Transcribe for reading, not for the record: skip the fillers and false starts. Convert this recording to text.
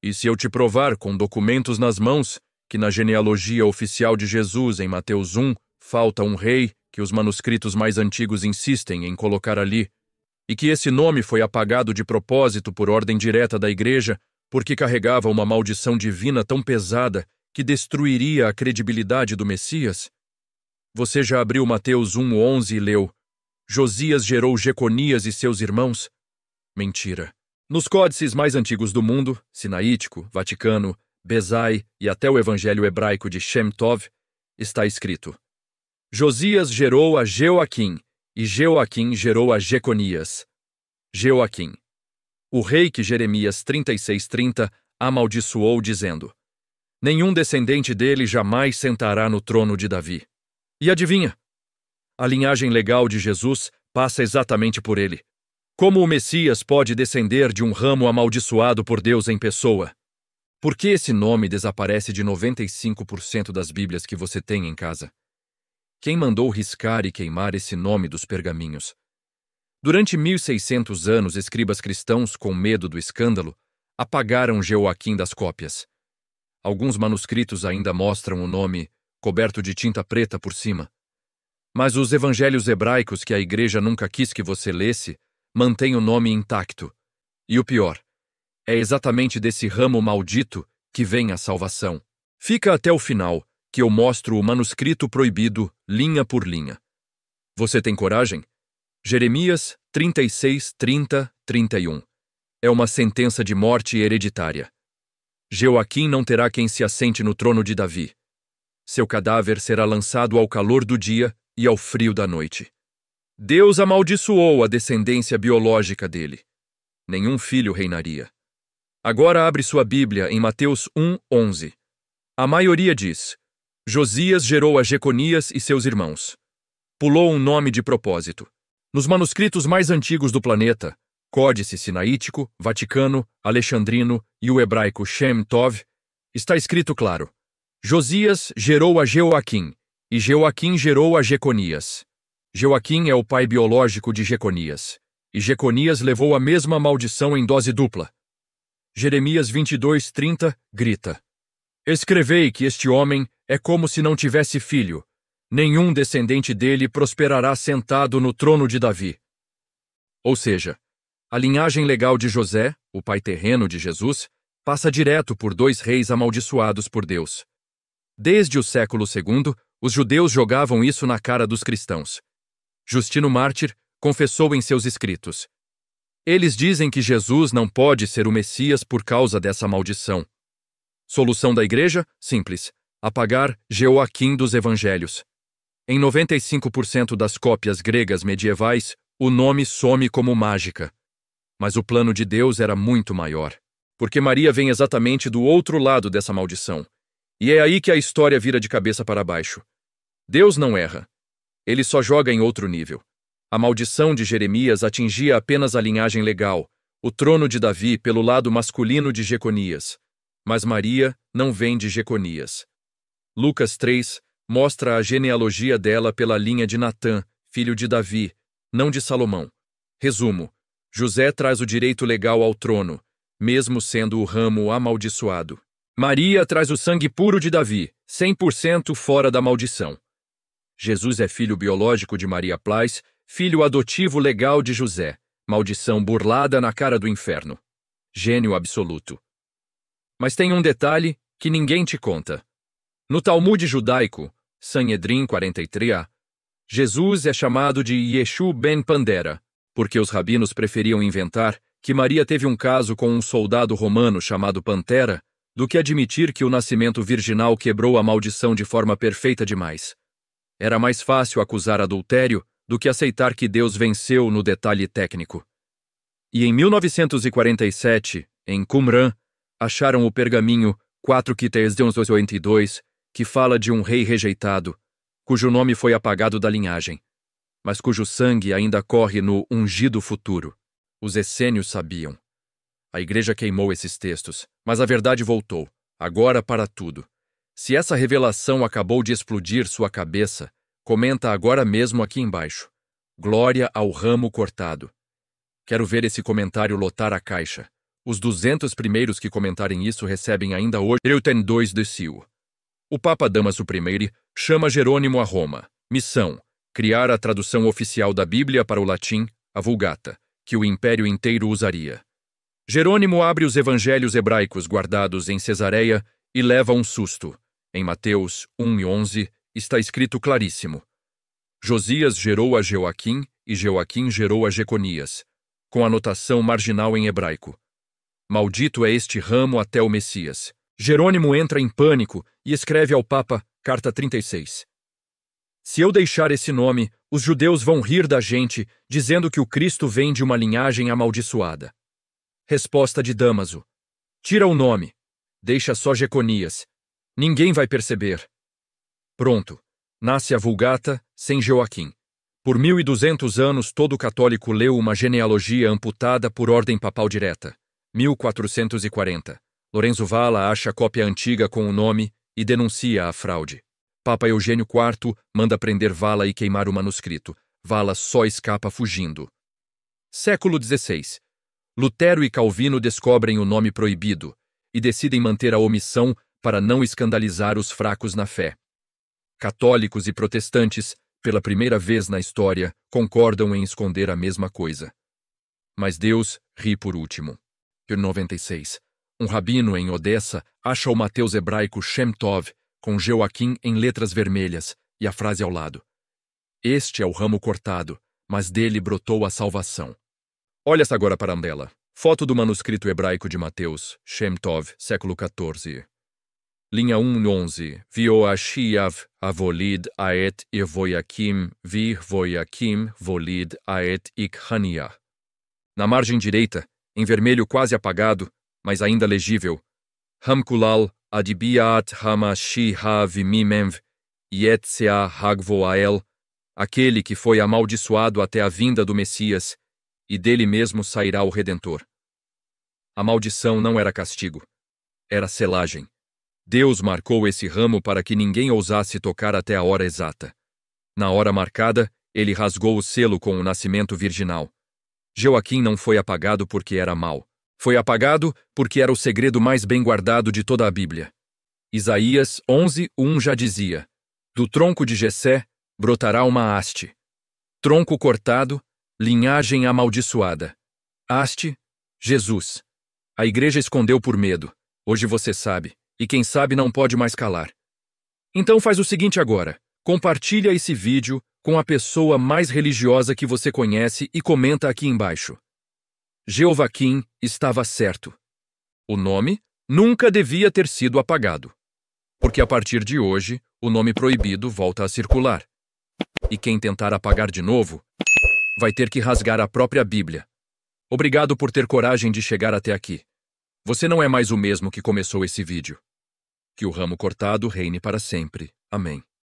E se eu te provar com documentos nas mãos que na genealogia oficial de Jesus, em Mateus 1, falta um rei que os manuscritos mais antigos insistem em colocar ali, e que esse nome foi apagado de propósito por ordem direta da igreja porque carregava uma maldição divina tão pesada que destruiria a credibilidade do Messias? Você já abriu Mateus 1:11 e leu: Josias gerou Jeconias e seus irmãos? Mentira. Nos códices mais antigos do mundo, Sinaítico, Vaticano, Bezai e até o Evangelho hebraico de Shem Tov, está escrito: Josias gerou a Jeoaquim, e Jeoaquim gerou a Jeconias. Jeoaquim, o rei que Jeremias 36:30 amaldiçoou, dizendo: Nenhum descendente dele jamais sentará no trono de Davi. E adivinha? A linhagem legal de Jesus passa exatamente por ele. Como o Messias pode descender de um ramo amaldiçoado por Deus em pessoa? Por que esse nome desaparece de 95% das Bíblias que você tem em casa? Quem mandou riscar e queimar esse nome dos pergaminhos? Durante 1600 anos, escribas cristãos, com medo do escândalo, apagaram Jeoaquim das cópias. Alguns manuscritos ainda mostram o nome coberto de tinta preta por cima. Mas os evangelhos hebraicos que a igreja nunca quis que você lesse mantêm o nome intacto. E o pior, é exatamente desse ramo maldito que vem a salvação. Fica até o final, que eu mostro o manuscrito proibido, linha por linha. Você tem coragem? Jeremias 36:30-31. É uma sentença de morte hereditária. Jeoaquim não terá quem se assente no trono de Davi. Seu cadáver será lançado ao calor do dia e ao frio da noite. Deus amaldiçoou a descendência biológica dele. Nenhum filho reinaria. Agora abre sua Bíblia em Mateus 1:11. A maioria diz: Josias gerou a Jeconias e seus irmãos. Pulou um nome de propósito. Nos manuscritos mais antigos do planeta, Códice Sinaítico, Vaticano, Alexandrino e o hebraico Shem Tov, está escrito claro: Josias gerou a Jeoaquim, e Jeoaquim gerou a Jeconias. Jeoaquim é o pai biológico de Jeconias, e Jeconias levou a mesma maldição em dose dupla. Jeremias 22:30 grita: Escrevei que este homem é como se não tivesse filho. Nenhum descendente dele prosperará sentado no trono de Davi. Ou seja, a linhagem legal de José, o pai terreno de Jesus, passa direto por dois reis amaldiçoados por Deus. Desde o século II, os judeus jogavam isso na cara dos cristãos. Justino Mártir confessou em seus escritos: Eles dizem que Jesus não pode ser o Messias por causa dessa maldição. Solução da igreja? Simples: apagar Jeoaquim dos evangelhos. Em 95% das cópias gregas medievais, o nome some como mágica. Mas o plano de Deus era muito maior, porque Maria vem exatamente do outro lado dessa maldição. E é aí que a história vira de cabeça para baixo. Deus não erra. Ele só joga em outro nível. A maldição de Jeremias atingia apenas a linhagem legal, o trono de Davi pelo lado masculino de Jeconias. Mas Maria não vem de Jeconias. Lucas 3 mostra a genealogia dela pela linha de Natã, filho de Davi, não de Salomão. Resumo: José traz o direito legal ao trono, mesmo sendo o ramo amaldiçoado. Maria traz o sangue puro de Davi, 100% fora da maldição. Jesus é filho biológico de Maria Plais, filho adotivo legal de José, maldição burlada na cara do inferno. Gênio absoluto. Mas tem um detalhe que ninguém te conta. No Talmud judaico, Sanhedrin 43a, Jesus é chamado de Yeshu ben Pandera, porque os rabinos preferiam inventar que Maria teve um caso com um soldado romano chamado Pantera do que admitir que o nascimento virginal quebrou a maldição de forma perfeita demais. Era mais fácil acusar adultério do que aceitar que Deus venceu no detalhe técnico. E em 1947, em Qumran, acharam o pergaminho 4:82, que fala de um rei rejeitado, cujo nome foi apagado da linhagem, mas cujo sangue ainda corre no ungido futuro. Os essênios sabiam. A igreja queimou esses textos, mas a verdade voltou, agora para tudo. Se essa revelação acabou de explodir sua cabeça, comenta agora mesmo aqui embaixo: Glória ao ramo cortado. Quero ver esse comentário lotar a caixa. Os 200 primeiros que comentarem isso recebem ainda hoje eu tenho 2 de Sil. O Papa Damaso I chama Jerônimo a Roma. Missão: criar a tradução oficial da Bíblia para o latim, a Vulgata, que o império inteiro usaria. Jerônimo abre os evangelhos hebraicos guardados em Cesareia e leva um susto. Em Mateus 1:11 está escrito claríssimo: Josias gerou a Joaquim e Joaquim gerou a Jeconias, com a notação marginal em hebraico. Maldito é este ramo até o Messias. Jerônimo entra em pânico e escreve ao Papa, carta 36. Se eu deixar esse nome, os judeus vão rir da gente, dizendo que o Cristo vem de uma linhagem amaldiçoada. Resposta de Damaso: tira o nome. Deixa só Jeconias. Ninguém vai perceber. Pronto. Nasce a Vulgata sem Joaquim. Por 1200 anos todo católico leu uma genealogia amputada por ordem papal direta. 1440. Lorenzo Valla acha a cópia antiga com o nome e denuncia a fraude. Papa Eugênio IV manda prender Valla e queimar o manuscrito. Valla só escapa fugindo. Século XVI. Lutero e Calvino descobrem o nome proibido e decidem manter a omissão para não escandalizar os fracos na fé. Católicos e protestantes, pela primeira vez na história, concordam em esconder a mesma coisa. Mas Deus ri por último. 96. Um rabino em Odessa acha o Mateus hebraico Shem Tov, com Joaquim em letras vermelhas, e a frase ao lado: este é o ramo cortado, mas dele brotou a salvação. Olha-se agora para Andela. Foto do manuscrito hebraico de Mateus, Shem Tov, século XIV. Linha 1:11. Vioashiav avolid aet Yevoiakim vir voiakim volid aet ikhania. Na margem direita, em vermelho quase apagado, mas ainda legível: Hamkulal adibiat hamashi havimimemv yetzea hagvoael, aquele que foi amaldiçoado até a vinda do Messias, e dele mesmo sairá o Redentor. A maldição não era castigo, era selagem. Deus marcou esse ramo para que ninguém ousasse tocar até a hora exata. Na hora marcada, ele rasgou o selo com o nascimento virginal. Joaquim não foi apagado porque era mau. Foi apagado porque era o segredo mais bem guardado de toda a Bíblia. Isaías 11:1 já dizia: do tronco de Jessé brotará uma haste. Tronco cortado, linhagem amaldiçoada. Haste, Jesus. A igreja escondeu por medo. Hoje você sabe. E quem sabe não pode mais calar. Então faz o seguinte agora. Compartilha esse vídeo com a pessoa mais religiosa que você conhece e comenta aqui embaixo. Joaquim estava certo. O nome nunca devia ter sido apagado. Porque a partir de hoje, o nome proibido volta a circular. E quem tentar apagar de novo, vai ter que rasgar a própria Bíblia. Obrigado por ter coragem de chegar até aqui. Você não é mais o mesmo que começou esse vídeo. Que o ramo cortado reine para sempre. Amém.